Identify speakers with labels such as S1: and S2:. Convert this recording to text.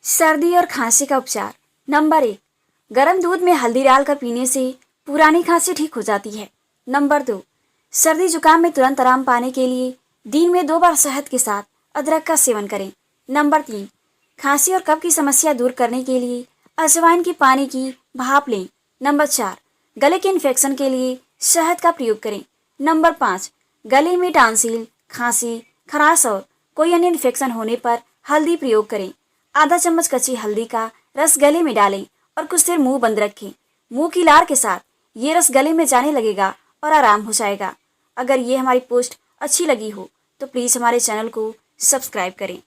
S1: सर्दी और खांसी का उपचार। नंबर 1, गर्म दूध में हल्दी डालकर पीने से पुरानी खांसी ठीक हो जाती है। नंबर 2, सर्दी जुकाम में तुरंत आराम पाने के लिए दिन में 2 बार शहद के साथ अदरक का सेवन करें। नंबर 3, खांसी और कफ की समस्या दूर करने के लिए अजवाइन की पानी की भाप लें। नंबर 4, गले के इन्फेक्शन के लिए शहद का प्रयोग करें। नंबर 5, गले में टांसिल, खांसी, खराश और कोई अन्य इन्फेक्शन होने पर हल्दी प्रयोग करें। आधा चम्मच कच्ची हल्दी का रस गले में डालें और कुछ देर मुंह बंद रखें। मुंह की लार के साथ ये रस गले में जाने लगेगा और आराम हो जाएगा। अगर ये हमारी पोस्ट अच्छी लगी हो तो प्लीज़ हमारे चैनल को सब्सक्राइब करें।